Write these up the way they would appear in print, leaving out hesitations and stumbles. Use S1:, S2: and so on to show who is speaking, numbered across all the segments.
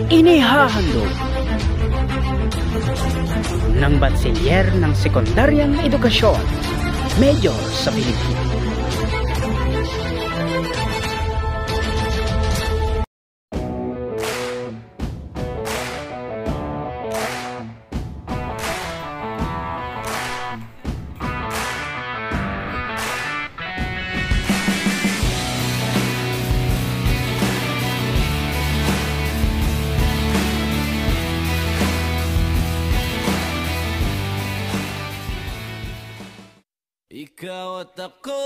S1: Inihahandog ng Batsilyer ng Sekundaryang Edukasyon, Major sa Pilipinas.
S2: Ikaw at ako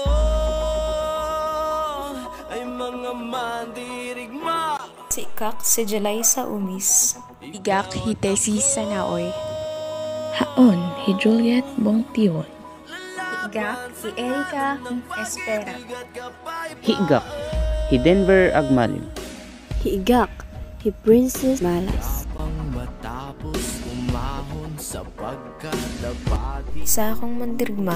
S2: ay mga mandirigma.
S3: Sikak si Jelay sa Umis.
S4: Igak hitesi sa naoy.
S5: Haon hi Juliet Bongtion.
S6: Igak si Erika Espera.
S1: Higak hi Denver Agmalin.
S7: Higak hi Princess Malas.
S2: Matapos umahon sa pagkalabati.
S3: Isa akong mandirigma,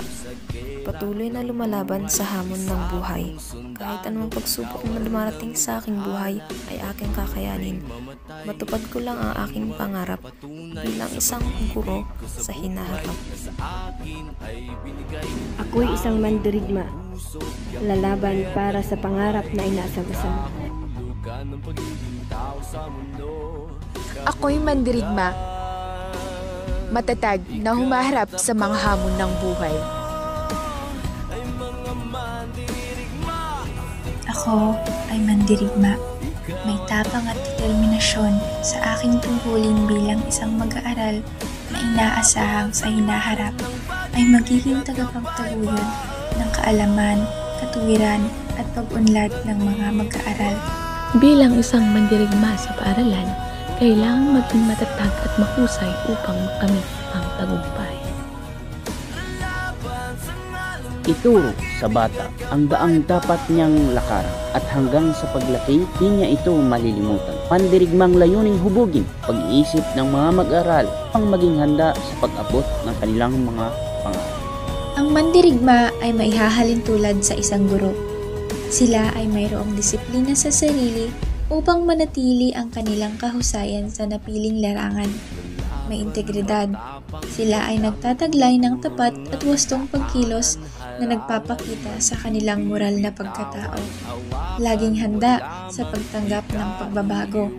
S3: patuloy na lumalaban sa hamon ng buhay. Kahit anumang pagsubok na dumarating sa aking buhay ay aking kakayanin. Matupad ko lang ang aking pangarap bilang isang guro sa hinaharap.
S7: Ako'y isang mandirigma, lalaban para sa pangarap na inasam-asam.
S4: Ako'y mandirigma, matatag na humaharap sa mga hamon ng buhay.
S6: Ako ay mandirigma, may tapang at determinasyon sa aking tungkulin bilang isang mag-aaral na inaasahang sa hinaharap ay magiging tagapagtaguyod ng kaalaman, katuwiran at pag-unlad ng mga mag-aaral.
S5: Bilang isang mandirigma sa paaralan, kailangang maging matatag at mahusay upang makamit ang tagumpay.
S1: Ituro sa bata ang daang dapat niyang lakaran at hanggang sa paglaki, di niya ito malilimutan. Mandirigmang layuning hubugin pag-iisip ng mga mag-aral pang maging handa sa pag-abot ng kanilang mga pangarap.
S6: Ang mandirigma ay maihahalin tulad sa isang guro. Sila ay mayroong disiplina sa sarili upang manatili ang kanilang kahusayan sa napiling larangan. May integridad. Sila ay nagtataglay ng tapat at wastong pagkilos na nagpapakita sa kanilang moral na pagkatao. Laging handa sa pagtanggap ng pagbabago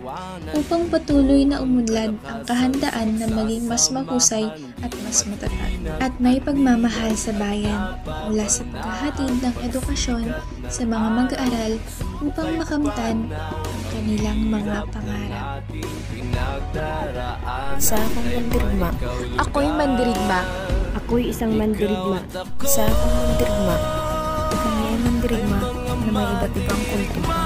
S6: upang patuloy na umunlad ang kahandaan na maging mas mahusay at mas matatag. At may pagmamahal sa bayan mula sa paghahatid ng edukasyon sa mga mag-aaral upang makamtan ang kanilang mga pangarap.
S3: Isa akong mandirigma.
S4: Ako'y mandirigma.
S7: Ako'y isang mandirigma.
S3: Isa akong mandirigma. Kami ay mandirigma na may iba't ibang kulto.